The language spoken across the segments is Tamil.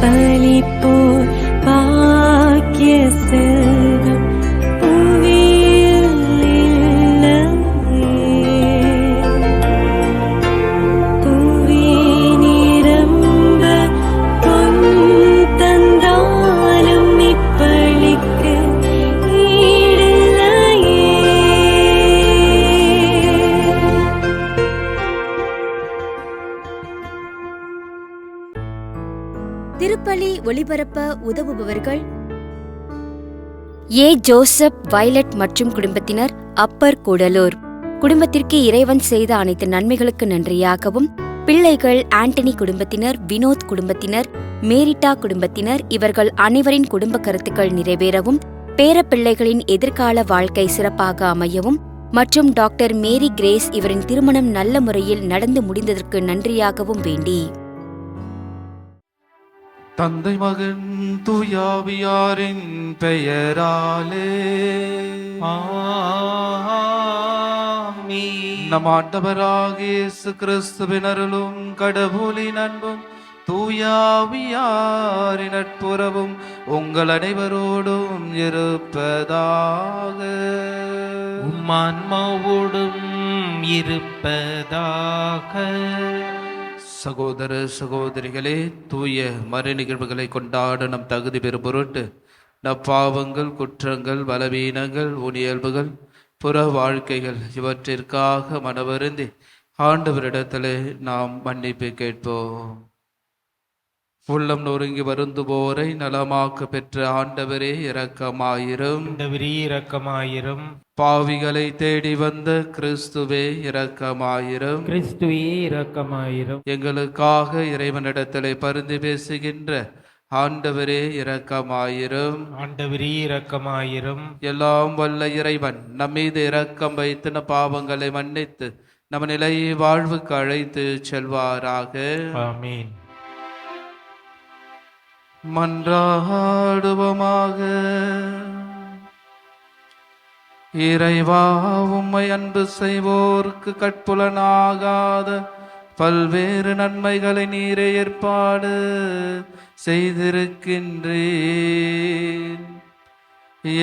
பலிப்போர் பாக்கிய செல்வம் புவியில் இல்லையே. புவி நிரம்ப பொன் தந்தாலும் இப்பளிக்கு ஈடில்லையே. திருப்பலி ஒளிபரப்ப உதவுபவர்கள் ஏ. ஜோசப், வயலட் மற்றும் குடும்பத்தினர், அப்பர் கூடலூர். குடும்பத்திற்கு இறைவன் செய்த அனைத்து நன்மைகளுக்கு நன்றியாகவும், பிள்ளைகள் ஆண்டனி குடும்பத்தினர், வினோத் குடும்பத்தினர், மேரிட்டா குடும்பத்தினர் இவர்கள் அனைவரின் குடும்ப கருத்துக்கள் நிறைவேறவும், பேரப்பிள்ளைகளின் எதிர்கால வாழ்க்கை சிறப்பாக அமையவும் மற்றும் டாக்டர் மேரி கிரேஸ் இவரின் திருமணம் நல்ல முறையில் நடந்து முடிந்ததற்கு நன்றியாகவும் வேண்டி தந்தை மகன் தூயாவியாரின் பெயராலே ஆமென். நம் ஆண்டவராகிய இயேசு கிறிஸ்துவின் அருளும் கடவுளின் அன்பும் தூயாவியாரின் நட்புறவும் உங்கள் அனைவரோடும் இருப்பதாக. உம்மான்மாவோடும் இருப்பதாக. சகோதர சகோதரிகளே, தூய மறை நிகழ்வுகளை கொண்டாட நம் தகுதி பெறும் பொருட்டு நம் பாவங்கள், குற்றங்கள், பலவீனங்கள், உணியல்புகள், புற வாழ்க்கைகள் இவற்றிற்காக மனவருந்தி ஆண்டவரிடத்திலே நாம் மன்னிப்பு கேட்போம். உள்ளம் நொறுங்கி வருந்துவோரை நலமாக்க பெற்ற ஆண்டவரே இரக்கமாயிரும். ஆண்டவரே இரக்கமாயிரும். பாவிகளை தேடி வந்த கிறிஸ்துவே இரக்கமாயிரும். கிறிஸ்துவே இரக்கமாயிரும். எங்களுக்காக இறைவனிடத்திலே பரிந்து பேசுகின்ற ஆண்டவரே இரக்கமாயிரும். ஆண்டவரே இரக்கமாயிரும். எல்லாம் வல்ல இறைவன் நம்மீது இரக்கம் வைத்து நம் பாவங்களை மன்னித்து நம்ம நிலை வாழ்வுக்கு அழைத்து செல்வாராக. ஆமென். மன்றாடுவோமாக. இறைவா, உம்மை அன்பு செய்வோர்க்கு கட்புலனாகாத பல்வேறு நன்மைகளை நீரே ஏற்பாடு செய்திருக்கின்றேன்.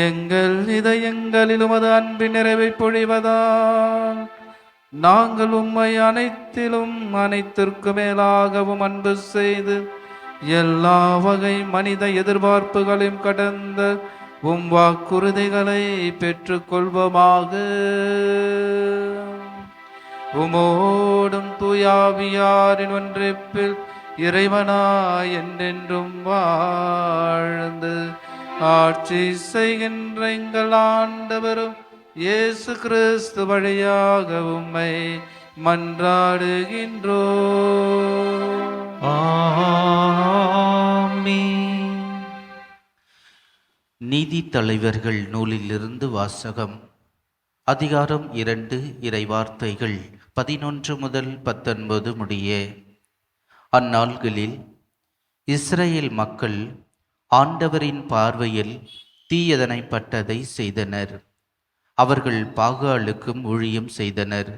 எங்கள் இதயங்களில் உமது அன்பின் நிறைவை பொழிவதால் நாங்கள் உம்மை அனைத்திலும் அனைத்திற்கு மேலாகவும் அன்பு செய்து எல்லா வகை மனித எதிர்பார்ப்புகளையும் கடந்த உம் வாக்குறுதிகளை பெற்றுக்கொள்வோமாக. உமோடும் தூயாவியாரின் ஒன்றிப்பில் இறைவனாய் என்றென்றும் வாழ்ந்து ஆட்சி செய்கின்ற எங்கள் ஆண்டவரும் இயேசு கிறிஸ்து வழியாக உம்மை மன்றாடுகின்றோம். நீதி தலைவர்கள் நூலிலிருந்து வாசகம். அதிகாரம் 2, இறைவார்த்தைகள் 11 முதல் 19 முடிய. அந்நாள்களில் இஸ்ரேல் மக்கள் ஆண்டவரின் பார்வையில் தீயதனைப்பட்டதை செய்தனர். அவர்கள் பாகாலுக்கும் ஊழியம் செய்தனர்.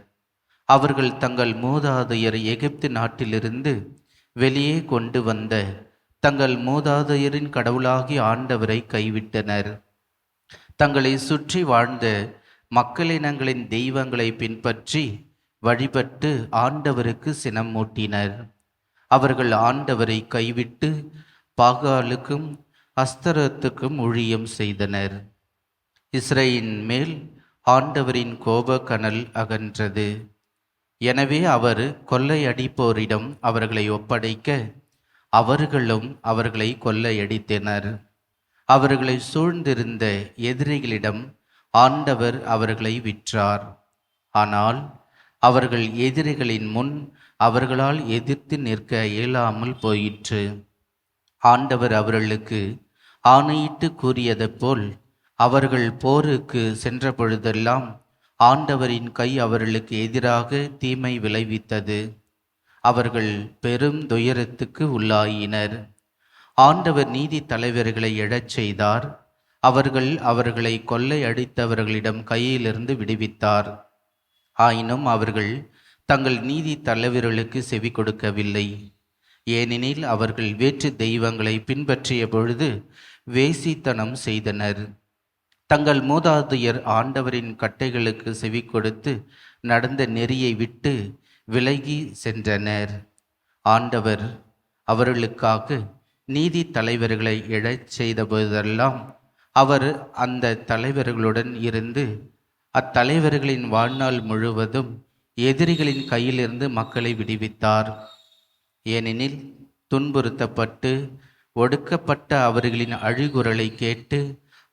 அவர்கள் தங்கள் மூதாதையர் எகிப்து நாட்டிலிருந்து வெளியே கொண்டு வந்த தங்கள் மூதாதையரின் கடவுளாகிய ஆண்டவரை கைவிட்டனர். தங்களை சுற்றி வாழ்ந்த மக்களினங்களின் தெய்வங்களை பின்பற்றி வழிபட்டு ஆண்டவருக்கு சினம் மூட்டினர். அவர்கள் ஆண்டவரை கைவிட்டு பாகாலுக்கும் அஸ்தரத்துக்கும் ஊழியம் செய்தனர். இஸ்ரேலின் மேல் ஆண்டவரின் கோபக்கனல் அகன்றது. எனவே அவர் கொள்ளையடிப்போரிடம் அவர்களை ஒப்படைக்க அவர்களும் அவர்களை கொள்ளையடித்தனர். அவர்களை சூழ்ந்திருந்த எதிரிகளிடம் ஆண்டவர் அவர்களை விற்றார். ஆனால் அவர்கள் எதிரிகளின் முன் அவர்களால் எதிர்த்து நிற்க இயலாமல் போயிற்று. ஆண்டவர் அவர்களுக்கு ஆணையிட்டு கூறியது போல் அவர்கள் போருக்கு சென்ற பொழுதெல்லாம் ஆண்டவரின் கை அவர்களுக்கு எதிராக தீமை விளைவித்தது. அவர்கள் பெரும் துயரத்துக்கு உள்ளாயினர். ஆண்டவர் நீதி தலைவர்களை எழச் செய்தார். அவர்கள் அவர்களை கொள்ளையடித்தவர்களிடம் கையிலிருந்து விடுவித்தார். ஆயினும் அவர்கள் தங்கள் நீதி தலைவர்களுக்கு செவி கொடுக்கவில்லை. ஏனெனில் அவர்கள் வேற்று தெய்வங்களை பின்பற்றிய பொழுது வேசித்தனம் செய்தனர். தங்கள் மூதாதையர் ஆண்டவரின் கட்டைகளுக்கு செவி கொடுத்து நடந்த நெறியை விட்டு விலகி சென்றனர். ஆண்டவர் அவர்களுக்காக நீதி தலைவர்களை எழச் செய்த போதெல்லாம் அவர் அந்த தலைவர்களுடன் இருந்து அத்தலைவர்களின் வாழ்நாள் முழுவதும் எதிரிகளின் கையிலிருந்து மக்களை விடுவித்தார். ஏனெனில் துன்புறுத்தப்பட்டு ஒடுக்கப்பட்ட அவர்களின் அழுகுரலை கேட்டு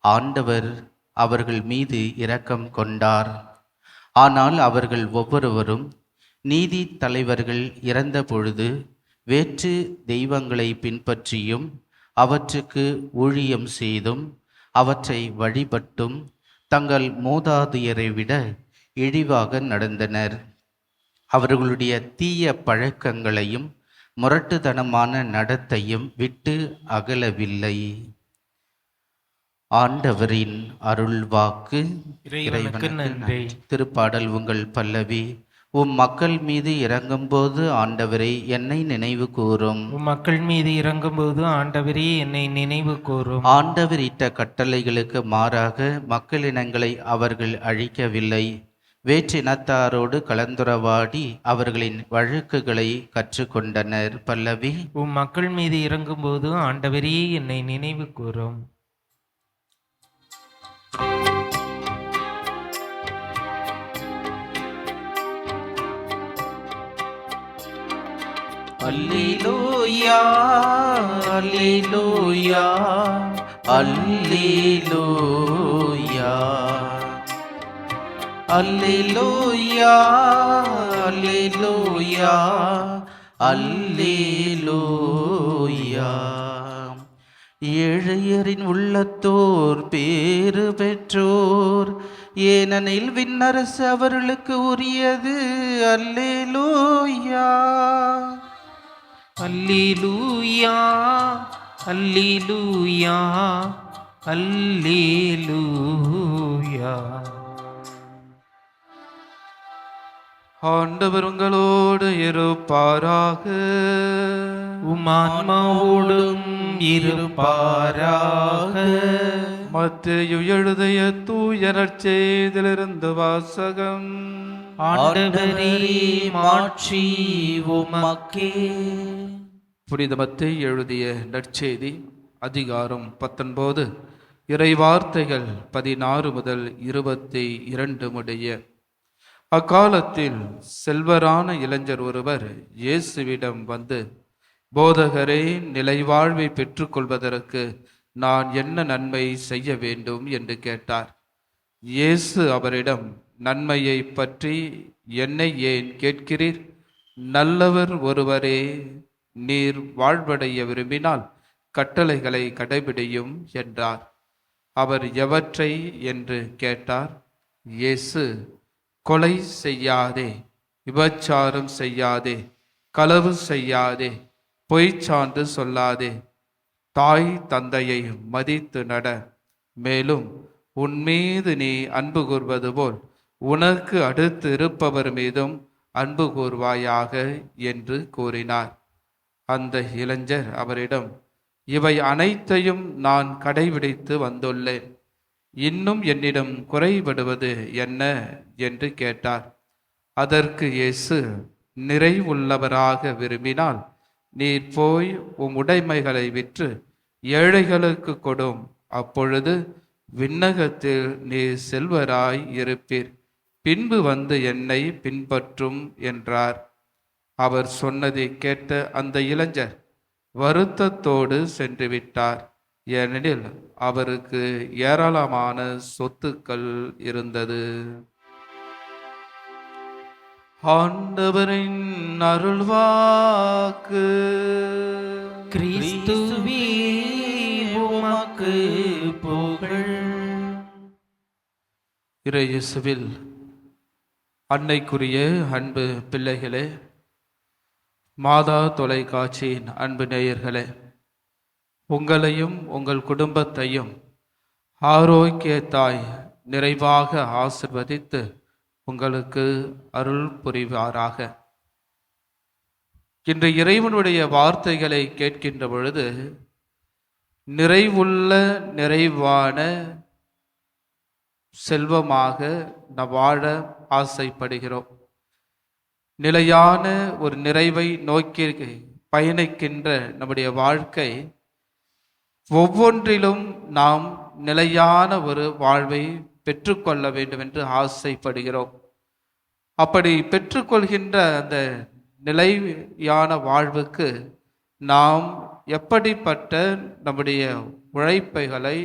ஆண்டவர் அவர்கள் மீது இரக்கம் கொண்டார். ஆனால் அவர்கள் ஒவ்வொருவரும் நீதி தலைவர்கள் இறந்த பொழுது வேற்று தெய்வங்களை பின்பற்றியும் அவற்றுக்கு ஊழியம் செய்தும் அவற்றை வழிபட்டும் தங்கள் மூதாதையரை விட இழிவாக நடந்தனர். அவர்களுடைய தீய பழக்கங்களையும் முரட்டுத்தனமான நடத்தையும் விட்டு அகலவில்லை. ஆண்டவரின் அருள்வாக்கு. இறைவனுக்கு நன்றி. திருப்பாடல் உங்கள் பல்லவி. உம் மக்கள் மீது இறங்கும்போது ஆண்டவரே என்னை நினைவு கூரும். உம் மக்கள் மீது இறங்கும்போது ஆண்டவரே என்னை நினைவு கூரும். ஆண்டவர் இட்ட கட்டளைகளுக்கு மாறாக மக்களினங்களை அவர்கள் அழிக்கவில்லை. வேற்றினத்தாரோடு கலந்துரவாடி அவர்களின் வழக்குகளை கற்றுக்கொண்டனர். பல்லவி. உம் மக்கள் மீது இறங்கும்போது ஆண்டவரே என்னை நினைவு கூரும். அல்லேலூயா அல்லேலூயா அல்லேலூயா அல்லேலூயா அல்லேலூயா அல்லேலூயா. ஏழையரின் உள்ளத்தோர் பேறு பெற்றோர், ஏனெனில் விண்ணரசு அவர்களுக்கு உரியது. அல்லேலூயா அல்லேலூயா அல்லேலூயா அல்லேலூயா. ஆண்டவர் உங்களோடு இருப்பாராக. உம் ஆன்மாவோடும் இருப்பாராக. மத்தேயு எழுதிய தூய நற்செய்தியிலிருந்து வாசகம். ஆண்டவரே மாட்சி உமக்கே. புனித மத்தேயு எழுதிய நற்செய்தி அதிகாரம் 19 இறைவார்த்தைகள் 16 முதல் 22 முடிய. அக்காலத்தில் செல்வரான இளைஞர் ஒருவர் இயேசுவிடம் வந்து, போதகரே, நிலைவாழ்வை பெற்றுக்கொள்வதற்கு நான் என்ன நன்மை செய்ய வேண்டும் என்று கேட்டார். இயேசு அவரிடம், நன்மையை பற்றி என்னை ஏன் கேட்கிறீர்? நல்லவர் ஒருவரே. நீர் வாழ்வடைய விரும்பினால் கட்டளைகளை கடைபிடியும் என்றார். அவர் எவற்றை என்று கேட்டார். இயேசு, கொலை செய்யாதே, விபச்சாரம் செய்யாதே, களவு செய்யாதே, பொய்ச்சான்று சொல்லாதே, தாய் தந்தையை மதித்து நட, மேலும் உன்மீது நீ அன்பு கூர்வது போல் உனக்கு அடுத்து இருப்பவர் மீதும் அன்பு கூர்வாயாக என்று கூறினார். அந்த இளைஞர் அவரிடம், இவை அனைத்தையும் நான் கடைபிடித்து வந்துள்ளேன். இன்னும் என்னிடம் குறைபடுவது என்ன என்று கேட்டார். அதற்கு இயேசு, நிறைவுள்ளவராக விரும்பினால் நீர் போய் உம் உடைமைகளை விற்று ஏழைகளுக்கு கொடும், அப்பொழுது விண்ணகத்தில் நீர் செல்வராய் இருப்பீர். பின்பு வந்து என்னை பின்பற்றும் என்றார். அவர் சொன்னதை கேட்ட அந்த இளைஞர் வருத்தத்தோடு சென்று விட்டார். ஏனெனில் அவருக்கு ஏராளமான சொத்துக்கள் இருந்தது. ஆண்டவரின் அருள்வாக்கு. கிறிஸ்துவே உமக்கு புகழ். இறையேசுவில் அன்னைக்குரிய அன்பு பிள்ளைகளே, மாதா தொலைக்காட்சியின் அன்பு நேயர்களே, உங்களையும் உங்கள் குடும்பத்தையும் ஆரோக்கியத்தாய் நிறைவாக ஆசிர்வதித்து உங்களுக்கு அருள் புரிவாராக. இன்று இறைவனுடைய வார்த்தைகளை கேட்கின்ற பொழுது நிறைவுள்ள நிறைவான செல்வமாக நாம் வாழ ஆசைப்படுகிறோம். நிலையான ஒரு நிறைவை நோக்கி பயணிக்கின்ற நம்முடைய வாழ்க்கை ஒவ்வொன்றிலும் நாம் நிலையான ஒரு வாழ்வை பெற்றுக்கொள்ள வேண்டும் என்று ஆசைப்படுகிறோம். அப்படி பெற்றுக்கொள்கின்ற அந்த நிலையான வாழ்வுக்கு நாம் எப்படிப்பட்ட நம்முடைய உழைப்புகளை,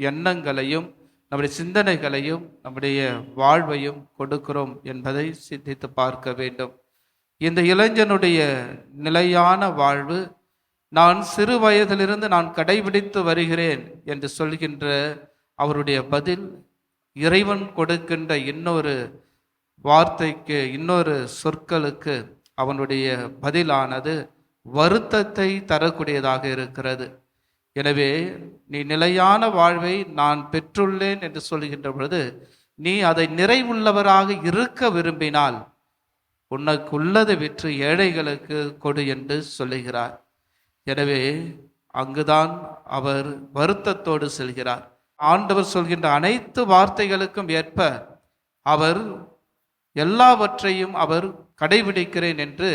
எண்ணங்களையும், நம்முடைய சிந்தனைகளையும், நம்முடைய வாழ்வையும் கொடுக்கிறோம் என்பதை சிந்தித்து பார்க்க வேண்டும். இந்த இளைஞனுடைய நிலையான வாழ்வு, நான் சிறு வயதிலிருந்து நான் கடைபிடித்து வருகிறேன் என்று சொல்கின்ற அவருடைய பதில், இறைவன் கொடுக்கின்ற இன்னொரு வார்த்தைக்கு, இன்னொரு சொற்களுக்கு அவனுடைய பதிலானது வருத்தத்தை தரக்கூடியதாக இருக்கிறது. எனவே நீ நிலையான வாழ்வை நான் பெற்றுள்ளேன் என்று சொல்கின்ற பொழுது, நீ அதை நிறைவுள்ளவராக இருக்க விரும்பினால் உனக்கு உள்ளதை விற்று ஏழைகளுக்கு கொடு என்று சொல்லுகிறார். எனவே அங்குதான் அவர் வருத்தத்தோடு செல்கிறார். ஆண்டவர் சொல்கின்ற அனைத்து வார்த்தைகளுக்கும் ஏற்ப அவர் எல்லாவற்றையும் அவர் கடைபிடிக்கிறேன் என்று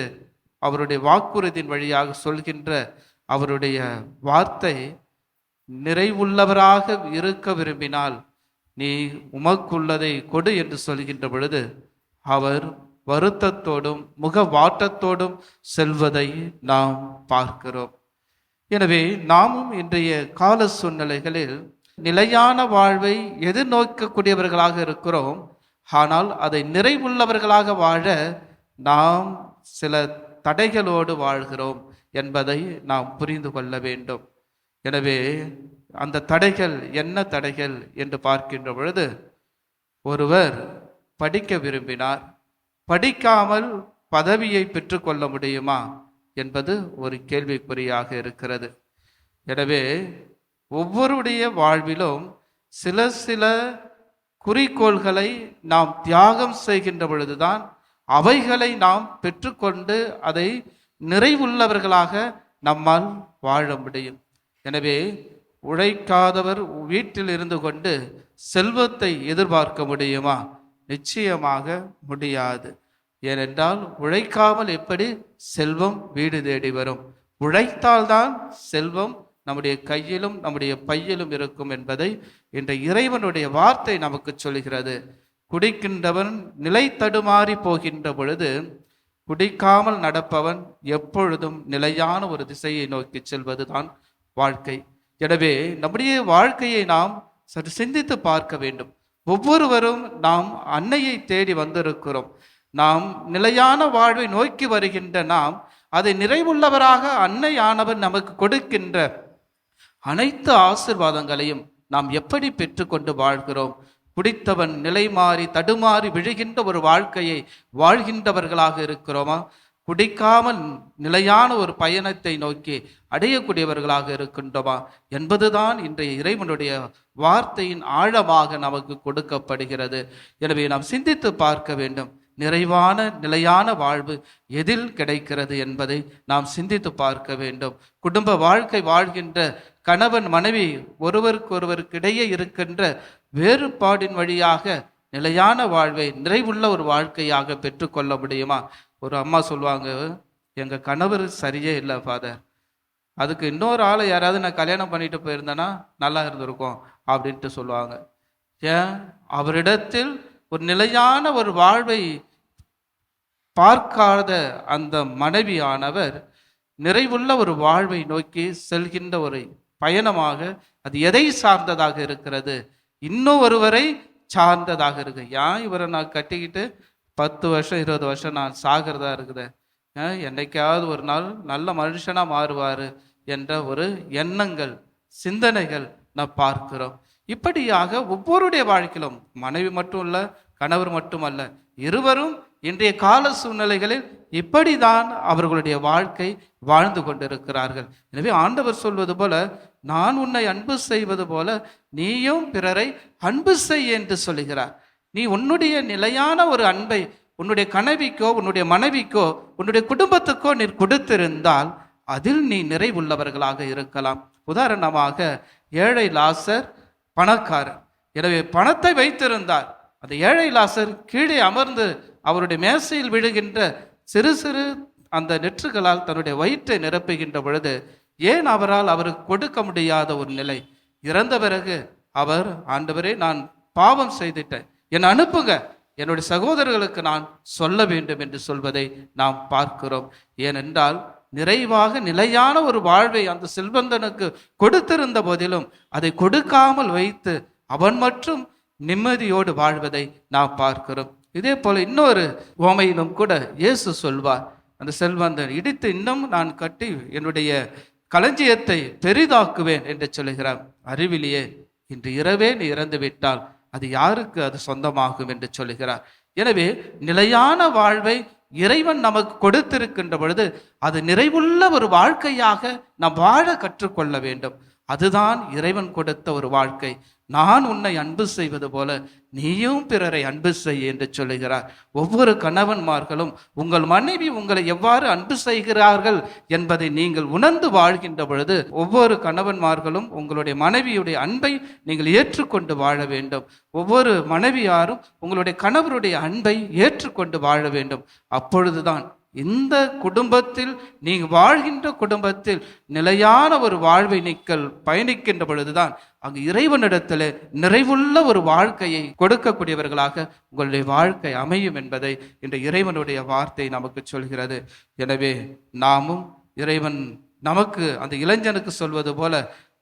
அவருடைய வாக்குறுதியின் வழியாக சொல்கின்ற அவருடைய வார்த்தை, நிறைவுள்ளவராக இருக்க விரும்பினால் நீ உமக்குள்ளதை கொடு என்று சொல்கின்ற பொழுது அவர் வருத்தத்தோடும் முக வாட்டத்தோடும் செல்வதை நாம் பார்க்கிறோம். எனவே நாமும் இன்றைய கால சூழ்நிலைகளில் நிலையான வாழ்வை எதிர்நோக்கக்கூடியவர்களாக இருக்கிறோம். ஆனால் அதை நிறைவுள்ளவர்களாக வாழ நாம் சில தடைகளோடு வாழ்கிறோம் என்பதை நாம் புரிந்து கொள்ள வேண்டும். எனவே அந்த தடைகள் என்ன தடைகள் என்று பார்க்கின்ற பொழுது, ஒருவர் படிக்க விரும்பினார், படிக்காமல் பதவியை பெற்றுக்கொள்ள முடியுமா என்பது ஒரு கேள்விக்குறியாக இருக்கிறது. எனவே ஒவ்வொருடைய வாழ்விலும் சில குறிக்கோள்களை நாம் தியாகம் செய்கின்ற பொழுதுதான் அவைகளை நாம் பெற்றுக்கொண்டு அதை நிறைவுள்ளவர்களாக நம்மால் வாழ முடியும். எனவே உழைக்காதவர் வீட்டில் இருந்து கொண்டு செல்வத்தை எதிர்பார்க்க முடியுமா? நிச்சயமாக முடியாது. ஏனென்றால் உழைக்காமல் எப்படி செல்வம் வீடு தேடி வரும்? உழைத்தால்தான் செல்வம் நம்முடைய கையிலும் நம்முடைய பையிலும் இருக்கும் என்பதை என்ற இறைவனுடைய வார்த்தை நமக்கு சொல்கிறது. குடிக்கின்றவன் நிலை தடுமாறி போகின்ற பொழுது குடிக்காமல் நடப்பவன் எப்பொழுதும் நிலையான ஒரு திசையை நோக்கி செல்வதுதான் வாழ்க்கை. எனவே நம்முடைய வாழ்க்கையை நாம் சற்று சிந்தித்து பார்க்க வேண்டும். ஒவ்வொருவரும் நாம் அன்னையை தேடி வந்திருக்கிறோம். நாம் நிலையான வாழ்வை நோக்கி வருகின்ற நாம் அதை நிறைவுள்ளவராக அன்னையானவர் நமக்கு கொடுக்கின்ற அனைத்து ஆசீர்வாதங்களையும் நாம் எப்படி பெற்றுக்கொண்டு வாழ்கிறோம்? குடித்தவன் நிலை மாறி தடுமாறி விழுகின்ற ஒரு வாழ்க்கையை வாழ்கின்றவர்களாக இருக்கிறோமா? குடிக்காமல் நிலையான ஒரு பயணத்தை நோக்கி அடையக்கூடியவர்களாக இருக்கின்றோமா என்பதுதான் இன்றைய இறைவனுடைய வார்த்தையின் ஆழமாக நமக்கு கொடுக்கப்படுகிறது. எனவே நாம் சிந்தித்து பார்க்க வேண்டும். நிறைவான நிலையான வாழ்வு எதில் கிடைக்கிறது என்பதை நாம் சிந்தித்து பார்க்க வேண்டும். குடும்ப வாழ்க்கை வாழ்கின்ற கணவன் மனைவி ஒருவருக்கிடையே இருக்கின்ற வேறுபாடின் வழியாக நிலையான வாழ்வை நிறைவுள்ள ஒரு வாழ்க்கையாக பெற்றுக்கொள்ள முடியுமா? ஒரு அம்மா சொல்லுவாங்க, எங்கள் கணவர் சரியே இல்லை ஃபாதர், அதுக்கு இன்னொரு ஆளை யாராவது நான் கல்யாணம் பண்ணிட்டு போயிருந்தேன்னா நல்லா இருந்திருக்கும் அப்படின்ட்டு சொல்லுவாங்க. ஏன்? அவரிடத்தில் ஒரு நிலையான ஒரு வாழ்வை பார்க்காத அந்த மனைவியானவர் நிறைவுள்ள ஒரு வாழ்வை நோக்கி செல்கின்ற ஒரு பயணமாக அது எதை சார்ந்ததாக இருக்கிறது? இன்னும் ஒருவரை சார்ந்ததாக இருக்கு. ஏன் இவரை நான் கட்டிக்கிட்டு 10 வருஷம் 20 வருஷம் நான் சாகிறதா இருக்குது, என்னைக்காவது ஒரு நாள் நல்ல மனுஷனாக மாறுவார் என்ற ஒரு எண்ணங்கள், சிந்தனைகள் நாம் பார்க்கிறோம். இப்படியாக ஒவ்வொருடைய வாழ்க்கையிலும் மனைவி மட்டும் இல்லை, கணவர் மட்டுமல்ல, இருவரும் இன்றைய கால சூழ்நிலைகளில் இப்படிதான் அவர்களுடைய வாழ்க்கை வாழ்ந்து கொண்டிருக்கிறார்கள். எனவே ஆண்டவர் சொல்வது போல, நான் உன்னை அன்பு செய்வது போல நீயும் பிறரை அன்பு செய் என்று சொல்லுகிறார். நீ உன்னுடைய நிலையான ஒரு அன்பை உன்னுடைய கணவிக்கோ உன்னுடைய மனைவிக்கோ உன்னுடைய குடும்பத்துக்கோ நீர் கொடுத்திருந்தால் அதில் நீ நிறைவுள்ளவர்களாக இருக்கலாம். உதாரணமாக ஏழை லாசர் பணக்காரர். எனவே பணத்தை வைத்திருந்தார். அந்த ஏழை லாசர் கீழே அமர்ந்து அவருடைய மேசையில் விழுகின்ற சிறு சிறு அந்த நெற்றுகளால் தன்னுடைய வயிற்றை நிரப்புகின்ற பொழுது ஏன் அவரால் அவருக்கு கொடுக்க முடியாத ஒரு நிலை? இறந்த பிறகு அவர், ஆண்டவரே நான் பாவம் செய்துட்டேன், என்னை அனுப்புங்க, என்னுடைய சகோதரர்களுக்கு நான் சொல்ல வேண்டும் என்று சொல்வதை நாம் பார்க்கிறோம். ஏனென்றால் நிறைவாக நிலையான ஒரு வாழ்வை அந்த செல்வந்தனுக்கு கொடுத்திருந்த போதிலும் அதை கொடுக்காமல் வைத்து அவன் மட்டும் நிம்மதியோடு வாழ்வதை நாம் பார்க்கிறோம். இதே போல இன்னொரு உவமையிலும் கூட இயேசு சொல்வார், அந்த செல்வந்தன் இடித்து இன்னும் நான் கட்டி என்னுடைய களஞ்சியத்தை பெரிதாக்குவேன் என்று சொல்லுகிறார். அறிவிலியே, இன்று இரவே நீ இறந்து விட்டால் அது யாருக்கு அது சொந்தமாகும் என்று சொல்லுகிறார். எனவே நிலையான வாழ்வை இறைவன் நமக்கு கொடுத்திருக்கின்ற பொழுது அது நிறைவுள்ள ஒரு வாழ்க்கையாக நாம் வாழ கற்றுக்கொள்ள வேண்டும். அதுதான் இறைவன் கொடுத்த ஒரு வாழ்க்கை. நான் உன்னை அன்பு செய்வது போல நீயும் பிறரை அன்பு செய் என்று சொல்லுகிறார். ஒவ்வொரு கணவன்மார்களும் உங்கள் மனைவி உங்களை எவ்வாறு அன்பு செய்கிறார்கள் என்பதை நீங்கள் உணர்ந்து வாழ்கின்ற பொழுது ஒவ்வொரு கணவன்மார்களும் உங்களுடைய மனைவியுடைய அன்பை நீங்கள் ஏற்றுக்கொண்டு வாழ வேண்டும். ஒவ்வொரு மனைவியாரும் உங்களுடைய கணவருடைய அன்பை ஏற்றுக்கொண்டு வாழ வேண்டும். அப்பொழுதுதான் இந்த குடும்பத்தில் நீங்கள் வாழ்கின்ற குடும்பத்தில் நிலையான ஒரு வாழ்வை நீங்கள் பயணிக்கின்ற பொழுதுதான் அங்கு இறைவனிடத்தில் நிறைவுள்ள ஒரு வாழ்க்கையை கொடுக்கக்கூடியவர்களாக உங்களுடைய வாழ்க்கை அமையும் என்பதை இந்த இறைவனுடைய வார்த்தை நமக்கு சொல்கிறது. எனவே நாமும் இறைவன் நமக்கு அந்த இளைஞனுக்கு சொல்வது போல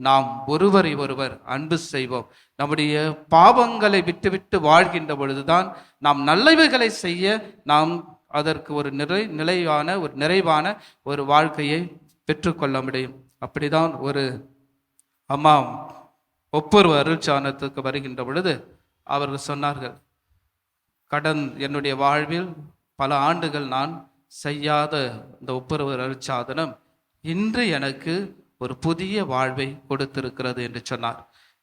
நாம் ஒருவரை ஒருவர் அன்பு செய்வோம். நம்முடைய பாவங்களை விட்டுவிட்டு வாழ்கின்ற பொழுதுதான் நாம் நல்லவைகளை செய்ய நாம் அதற்கு ஒரு நிறைவான ஒரு வாழ்க்கையை பெற்றுக்கொள்ள முடியும். அப்படிதான் ஒரு அம்மா ஒப்புரவு அருள்சாதனத்துக்கு வருகின்ற பொழுது அவர்கள் சொன்னார்கள், என்னுடைய வாழ்வில் பல ஆண்டுகள் நான் செய்யாத இந்த ஒப்புரவு அருள்சாதனம் இன்று எனக்கு ஒரு புதிய வாழ்வை கொடுத்திருக்கிறது என்று சொன்னார்.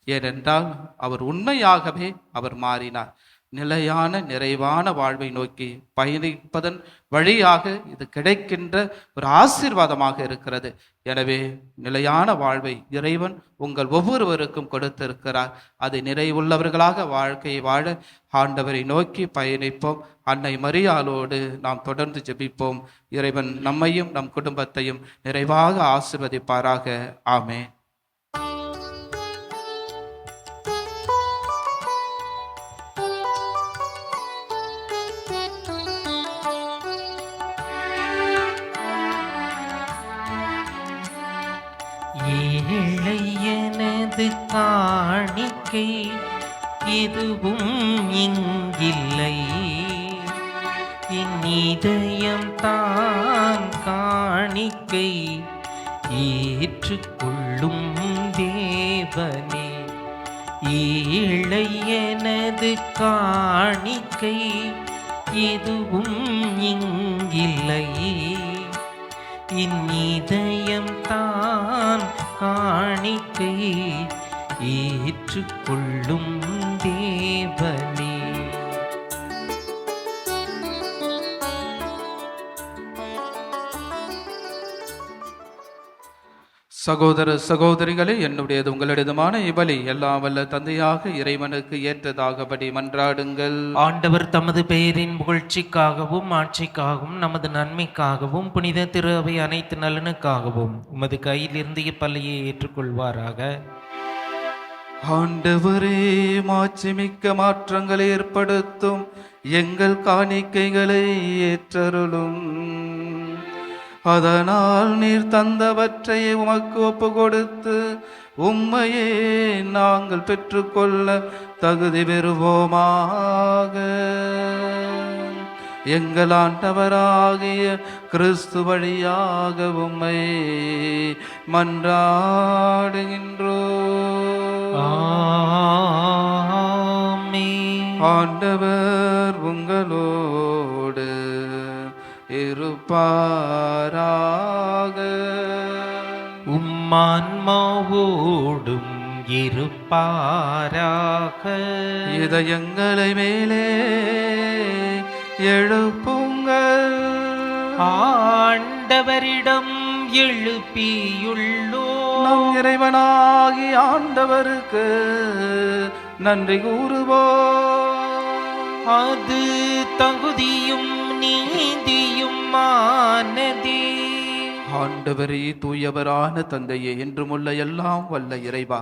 ஏனென்றால் அவர் உண்மையாகவே அவர் மாறினார். நிலையான நிறைவான வாழ்வை நோக்கி பயணிப்பதன் வழியாக இது கிடைக்கின்ற ஒரு ஆசீர்வாதமாக இருக்கிறது. எனவே நிலையான வாழ்வை இறைவன் உங்கள் ஒவ்வொருவருக்கும் கொடுத்திருக்கிறார். அதை நிறைவுள்ளவர்களாக வாழ்க்கையை வாழ ஆண்டவரை நோக்கி பயணிப்போம். அன்னை மரியாளோடு நாம் தொடர்ந்து ஜெபிப்போம். இறைவன் நம்மையும் நம் குடும்பத்தையும் நிறைவாக ஆசீர்வதிப்பாராக. ஆமென். ஏழை எனது காணிக்கை எதுவும் இங்கில்லை, என் இதயம் தான் காணிக்கை ஏற்றுக்கொள்ளும் தேவனே. ஏழை எனது காணிக்கை எதுவும் இங்கில்லை, என் இதயம் தான் காணிக்கை ஏற்றுக்கொள்ளும் தேவனே. சகோதர சகோதரிகளே, என்னுடையது உங்களிடமான இவளி எல்லாம் வல்ல தந்தையாக இறைவனுக்கு ஏற்றதாகபடி மன்றாடுங்கள். ஆண்டவர் தமது பெயரின் புகழ்ச்சிக்காகவும் ஆட்சிக்காகவும் நமது நன்மைக்காகவும் புனித திரு அவை அனைத்து நலனுக்காகவும் உமது கையிலிருந்து இப்பள்ளியை ஏற்றுக்கொள்வாராக. ஆண்டவரே, மாட்சிமிக்க மாற்றங்களை ஏற்படுத்தும் எங்கள் காணிக்கைகளை ஏற்றருளும். அதனால் நீர் தந்தவற்றை உமக்கு ஒப்பு கொடுத்து உம்மையே நாங்கள் பெற்றுக்கொள்ள தகுதி பெறுவோமாக. எங்கள் ஆண்டவராகிய கிறிஸ்து வழியாக உம்மை மன்றாடுகின்றோம். ஆமென். ஆண்டவர் உங்களோடு இருப்பாராக. உம்மான்மாவோடும் இருப்பாராக. இதயங்களை மேலே எழுப்புங்கள். ஆண்டவரிடம் எழுப்பியுள்ளோ. நம் இறைவனாகி ஆண்டவருக்கு நன்றி கூறுவோம். அது தகுதியும் நீதியும் ஆனதே. ஆண்டவரே, தூயவரான தந்தையே, என்றுமுள்ள எல்லாம் வல்ல இறைவா,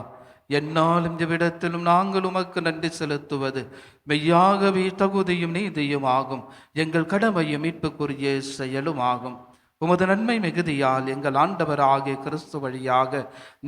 என்னாலும் இவ்விடத்திலும் நாங்கள் உமக்கு நன்றி செலுத்துவது மெய்யாகவே தகுதியும் நீதியும் ஆகும். எங்கள் கடமையும் மீட்புக்குரிய செயலும் ஆகும். உமது நன்மை மிகுதியால் எங்கள் ஆண்டவராகிய கிறிஸ்து வழியாக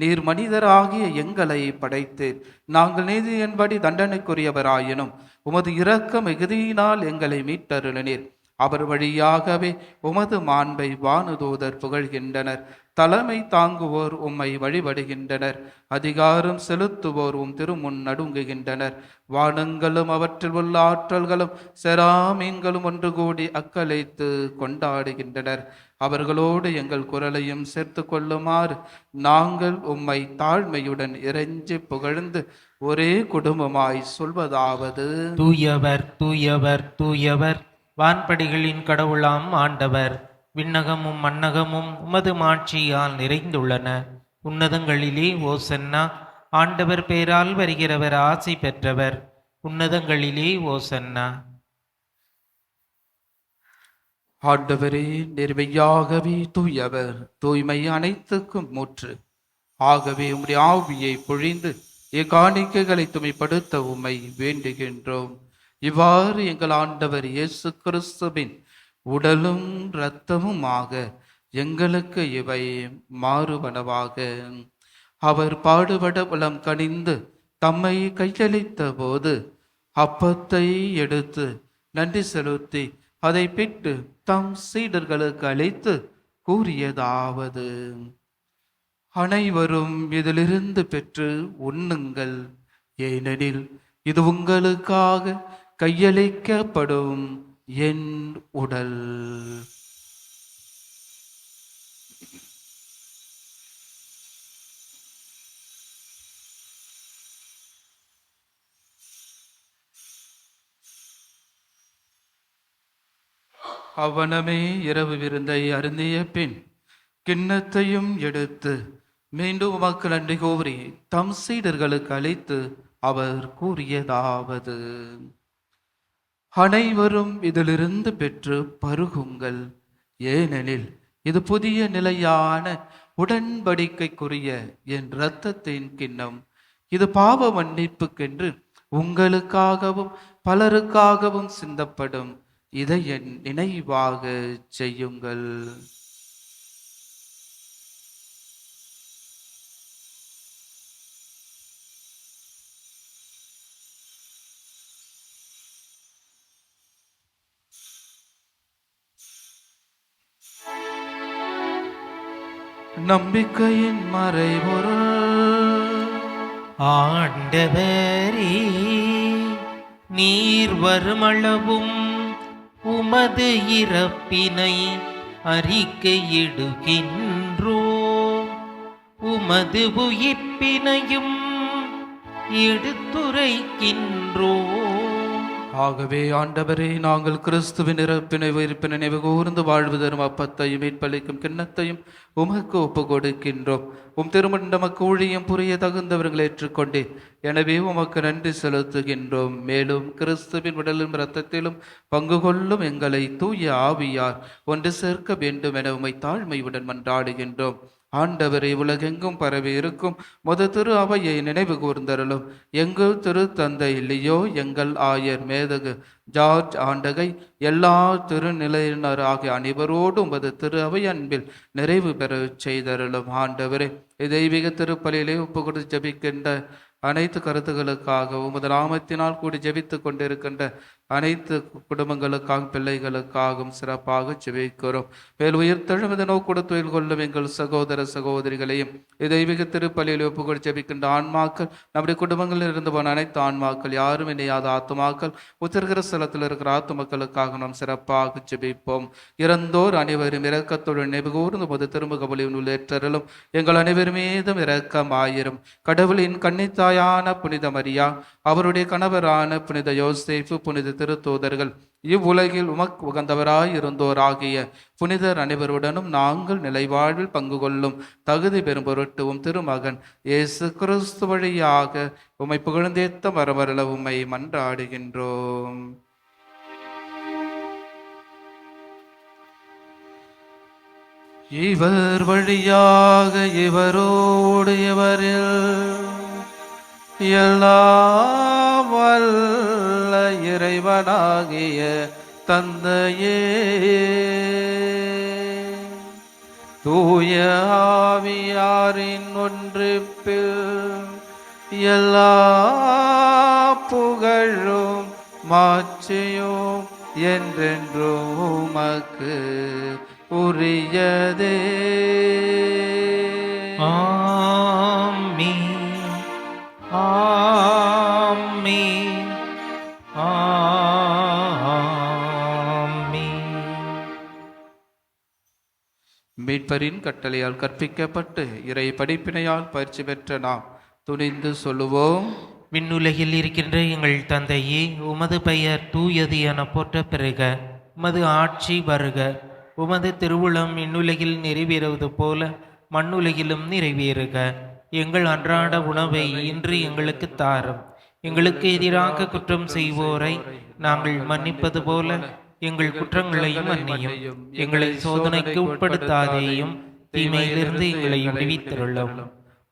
நீர் மனிதராகிய எங்களை படைத்தீர். நாங்கள் நீதியின்படி தண்டனைக்குரியவராயினும் உமது இரக்க மிகுதியினால் எங்களை மீட்டருளினீர். அவர் வழியாகவே உமது மாண்பை வானுதூதர் புகழ்கின்றனர். தலைமை தாங்குவோர் உம்மை வழிபடுகின்றனர். அதிகாரம் செலுத்துவோர் உம் திருமுன் நடுங்குகின்றனர். வானங்களும் அவற்றில் உள்ள ஆற்றல்களும் செராமீன்களும் ஒன்று கூடி அக்களித்து கொண்டாடுகின்றனர். அவர்களோடு எங்கள் குரலையும் சேர்த்து கொள்ளுமாறு நாங்கள் உம்மை தாழ்மையுடன் இறைஞ்சி புகழ்ந்து ஒரே குடும்பமாய் சொல்வதாவது: தூயவர் தூயவர் தூயவர், வான்படிகளின் கடவுளாம் ஆண்டவர். விண்ணகமும் மண்ணகமும் உமது மாட்சியால் நிறைந்துள்ளன. உன்னதங்களிலே ஓசன்னா. ஆண்டவர் பேரால் வருகிறவர் ஆசி பெற்றவர். உன்னதங்களிலே ஓசன்னா. ஆண்டவரே, நிர்மையாகவே தூயவர், தூய்மை அனைத்துக்கும் மூற்று. ஆகவே உம்முடைய ஆவியை பொழிந்து இக்காணிக்கைகளை தூய்மைப்படுத்த உம்மை வேண்டுகின்றோம். இவ்வாறு எங்கள் ஆண்டவர் இயேசு கிறிஸ்துவின் உடலும் இரத்தமுமாக எங்களுக்கு இவை மாறுவனவாக. அவர் பாடுபட உளம் கனிந்து தம்மை கையளித்த போது அப்பத்தை எடுத்து நன்றி செலுத்தி அதை பிட்டு தம் சீடர்களுக்கு அளித்து கூறியதாவது: அனைவரும் இதிலிருந்து பெற்று உண்ணுங்கள், ஏனெனில் இது உங்களுக்காக கையளிக்கப்படும் என் உடல். அவனமே இரவு விருந்தை அருந்திய பின் கிண்ணத்தையும் எடுத்து மீண்டும் உமக்கு நன்றி கூறி தம் சீடர்களுக்கு அளித்து அவர் கூறியதாவது: அனைவரும் இதிலிருந்து பெற்று பருகுங்கள், ஏனெனில் இது புதிய நிலையான உடன்படிக்கைக்குரிய என் இரத்தத்தின் கிண்ணம். இது பாவ மன்னிப்புக்கென்று உங்களுக்காகவும் பலருக்காகவும் சிந்தப்படும். இதை என் நினைவாக செய்யுங்கள். நம்பிக்கையின் மறைபொருள். ஆண்டவரே, நீர் வருமளவும் உமது இறப்பினை அறிக்கையிடுகின்றோம், உமது உயிர்ப்பினையும் எடுத்துரைக்கின்றோம். ஆகவே ஆண்டவரே, நாங்கள் கிறிஸ்துவின் இறப்பினை உயிர்ப்பினை நினைவு கூர்ந்து வாழ்வு தரும் அப்பத்தையும் மீட்பளிக்கும் கிண்ணத்தையும் உமக்கு ஒப்பு கொடுக்கின்றோம். உம் திருமண் நமக்கு ஊழியம் புரிய தகுந்தவர்கள் ஏற்றுக்கொண்டே, எனவே உமக்கு நன்றி செலுத்துகின்றோம். மேலும் கிறிஸ்துவின் உடலும் இரத்தத்திலும் பங்கு கொள்ளும் எங்களை தூய ஆவியார் ஒன்று சேர்க்க வேண்டும் என உம்மை தாழ்மையுடன் மன்றாடுகின்றோம். ஆண்டவரை, உலகெங்கும் பரவி இருக்கும் முத திரு அவையை நினைவு கூர்ந்தருளும். எங்கள் திரு தந்தை லியோ, எங்கள் ஆயர் மேதகு ஜார்ஜ் ஆண்டகை, எல்லா திருநிலையினர் ஆகிய அனைவரோடும் உமது திரு அவை அன்பில் நிறைவு பெற செய்தருளும். ஆண்டவரே, தெய்வீக திருப்பலியிலே ஒப்பு கொடுத்து ஜபிக்கின்ற அனைத்து கருத்துக்களுக்காகவும் உமது நாமத்தினால் கூடி ஜெபித்துக் கொண்டிருக்கின்ற அனைத்து குடும்பங்களுக்காகவும் பிள்ளைகளுக்காகவும் சிறப்பாக ஜெபிக்கிறோம். மேல் உயிர்த்தெழுமத நோக்குடு தொழில் கொள்ளும் எங்கள் சகோதர சகோதரிகளையும் தெய்வீக திருப்பலியில் ஒப்புக்கொடு ஜெபிக்கின்ற ஆன்மாக்கள், நம்முடைய குடும்பங்களில் இருந்து போன அனைத்து ஆன்மாக்கள், யாரும் இணையாத ஆத்துமாக்கள், உத்திரகிற ஸ்தலத்தில் இருக்கிற ஆத்துமக்களுக்காக நாம் சிறப்பாக ஜெபிப்போம். இறந்தோர் அனைவரும் இரக்கத்தோடு நினைவு கூர்ந்து உமது திருமுக ஒளியில் ஏற்றலும். எங்கள் அனைவர் மீதும் இரக்கமாயிரும். கடவுளின் கன்னித்தாயான புனித மரியா, அவருடைய கணவரான புனித யோசேப்பு, புனித திருத்தூதர்கள் இவ்வுலகில் உமக்கு உகந்தவராய் இருந்தோராகிய புனிதர் அனைவருடனும் நாங்கள் நிலைவாழ்வில் பங்கு கொள்ளும் தகுதி பெறும் பொருட்டு உம் திருமகன் இயேசு கிறிஸ்து வழியாக உம்மை புகழ்ந்தேத்த வரவரல உம்மை மன்றாடுகின்றோம். இவர் வழியாக இவரோடு இவரில் எல்லாம் வல்ல இறைவனாகிய தந்தையே, தூய ஆவியாரின் ஒன்றிப்பில் எல்லா புகழும் மாட்சியும் என்றென்றும் உமக்கு உரியதே. ஆமென். ஆமென். ஆமென். மீட்பரின் கட்டளையால் கற்பிக்கப்பட்டு இறை படிப்பினையால் பயிற்சி பெற்ற நாம் துணிந்து சொல்லுவோம். விண்ணுலகில் இருக்கின்ற எங்கள் தந்தையே, உமது பெயர் தூயது என போற்ற பெறுக. உமது ஆட்சி வருக. உமது திருவுளம் விண்ணுலகில் நிறைவேறுவது போல மண்ணுலகிலும் நிறைவேறுக. எங்கள் அன்றாட உணவை இன்று எங்களுக்கு தாரும். எங்களுக்கு எதிராக குற்றம் செய்வோரை நாங்கள் மன்னிப்பது போல எங்கள் குற்றங்களையும் மன்னியும். எங்களை சோதனைக்கு உட்படுத்தாதேயும், தீமையிலிருந்து எங்களை விடுவித்தருளும்.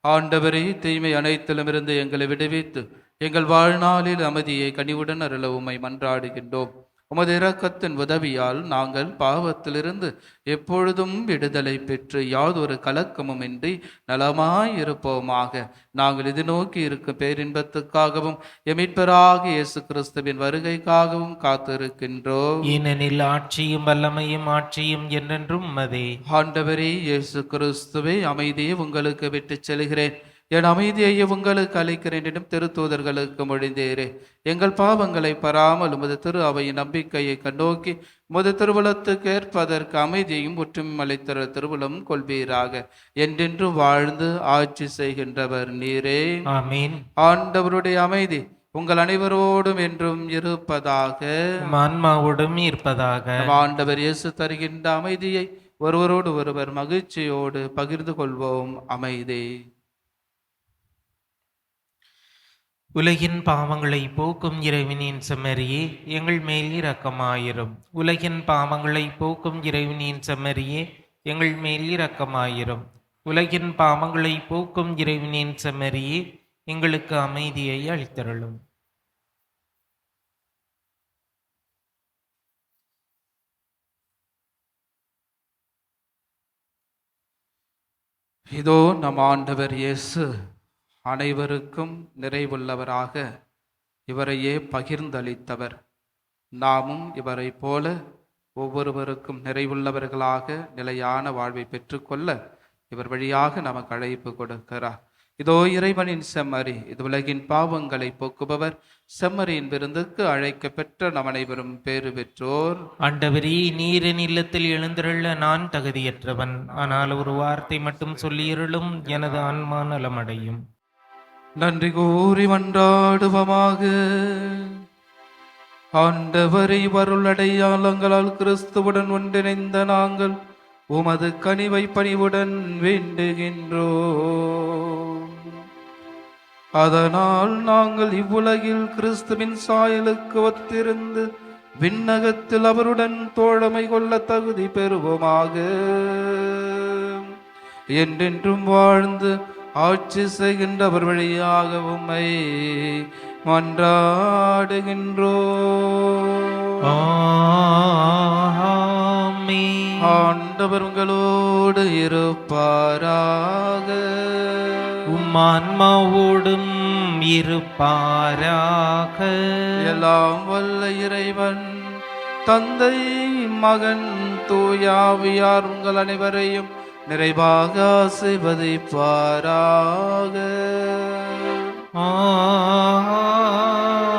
ஆண்டவரே, தீமை அனைத்திலுமிருந்து எங்களை விடுவித்து எங்கள் வாழ்நாளில் அமைதியை கனிவுடன் அருள உம்மை மன்றாடுகின்றோம். உமது இரக்கத்தின் உதவியால் நாங்கள் பாவத்திலிருந்து எப்பொழுதும் விடுதலை பெற்று யாதொரு கலக்கமும் இன்றி நலமாயிருப்போமாக. நாங்கள் இது நோக்கி இருக்கும் பேரின்பத்துக்காகவும் எமிட்பராக இயேசு கிறிஸ்துவின் வருகைக்காகவும் காத்திருக்கின்றோம். ஏனெனில் ஆட்சியும் வல்லமையும் ஆட்சியும் என்றென்றும் உமதே. ஆண்டவரே இயேசு கிறிஸ்துவே, அமைதியை உங்களுக்கு விட்டுச் செல்கிறேன், என் அமைதியை உங்களுக்கு அளிக்கிறேன் என்றும் திருத்தூதர்களுக்கு மொழிந்தேரே. எங்கள் பாவங்களை பராமல் உமது திரு அவையின் நம்பிக்கையை கண்ணோக்கி உமது திருவுளத்துக்கு ஏற்பதற்கு அமைதியையும் ஒற்றுமையும் அளித்த திருவுளம் கொள்வீராக. என்றென்று வாழ்ந்து ஆட்சி செய்கின்றவர் நீரே. ஆமென். ஆண்டவருடைய அமைதி உங்கள் அனைவரோடும் என்றும் இருப்பதாக. ஆன்மாவோடும் இருப்பதாக. ஆண்டவர் இயேசு தருகின்ற அமைதியை ஒருவரோடு ஒருவர் மகிழ்ச்சியோடு பகிர்ந்து கொள்வோம். அமைதி. உலகின் பாவங்களை போக்கும் இறைவனின் செம்மறியே, எங்கள் மேல் இரக்கமாயிரும். உலகின் பாவங்களை போக்கும் இறைவனின் செம்மறியே, எங்கள் மேல் இரக்கமாயிரும். உலகின் பாவங்களை போக்கும் இறைவனின் செம்மறியே, எங்களுக்கு அமைதியை அளித்தருளும். இதோ நம் ஆண்டவர் இயேசு அனைவருக்கும் நிறைவுள்ளவராக இவரையே பகிர்ந்தளித்தவர். நாமும் இவரை போல ஒவ்வொருவருக்கும் நிறைவுள்ளவர்களாக நிலையான வாழ்வை பெற்றுக்கொள்ள இவர் வழியாக நமக்கு அழைப்பு கொடுக்கிறார். இதோ இறைவனின் செம்மறி, இது உலகின் பாவங்களை போக்குபவர். செம்மறியின் விருந்துக்கு அழைக்க பெற்ற நம் அனைவரும் பேறு பெற்றோர். ஆண்டவரே, நீரின் இல்லத்தில் எழுந்திருள்ள நான் தகுதியற்றவன், ஆனால் ஒரு வார்த்தை மட்டும் சொல்லியிருளும், எனது ஆன்மா நலமடையும். நன்றி கூறி மன்றாடுவமாக. ஆண்டவரை வருளடையாளங்களால் கிறிஸ்துவுடன் ஒன்றிணைந்த நாங்கள் உமது கனிவை பணிவுடன் வேண்டுகின்றோம். அதனால் நாங்கள் இவ்வுலகில் கிறிஸ்துவின் சாயலுக்கு ஒத்திருந்து விண்ணகத்தில் அவருடன் தோழமை கொள்ள தகுதி பெறுவோமாக. என்றென்றும் வாழ்ந்து ஆட்சி செய்கின்றவர் வழியாக உம்மை மன்றாடுகின்றோம். ஆமென். ஆண்டவர் உங்களோடு இருப்பாராக. ஆன்மாவோடும் இருப்பாராக. எல்லாம் வல்ல இறைவன் தந்தை, மகன், தூயாவியார் உங்கள் அனைவரையும் நிறைவாக ஆசீர்வதிப்பாராக.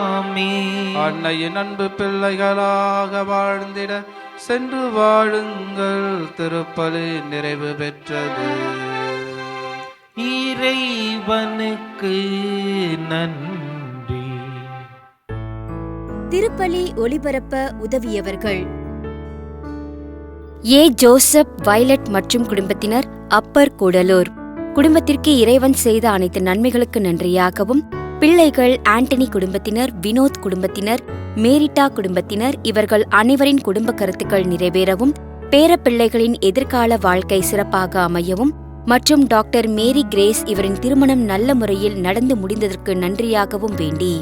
ஆமென். அன்னையின் அன்பு பிள்ளைகளாக வாழ்ந்திட சென்று வாழுங்கள். திருப்பலி நிறைவு பெற்றது. இறைவனுக்கு நன்றி. திருப்பலி ஒளிபரப்ப உதவியவர்கள்: ஏ. ஜோசப் வயலட் மற்றும் குடும்பத்தினர், அப்பர் கூடலூர். குடும்பத்திற்கு இறைவன் செய்த அனைத்து நன்மைகளுக்கு நன்றியாகவும், பிள்ளைகள் ஆண்டனி குடும்பத்தினர், வினோத் குடும்பத்தினர், மேரிட்டா குடும்பத்தினர் இவர்கள் அனைவரின் குடும்ப கருத்துக்கள் நிறைவேறவும், பேரப்பிள்ளைகளின் எதிர்கால வாழ்க்கை சிறப்பாக அமையவும் மற்றும் டாக்டர் மேரி கிரேஸ் இவரின் திருமணம் நல்ல முறையில் நடந்து முடிந்ததற்கு நன்றியாகவும் வேண்டி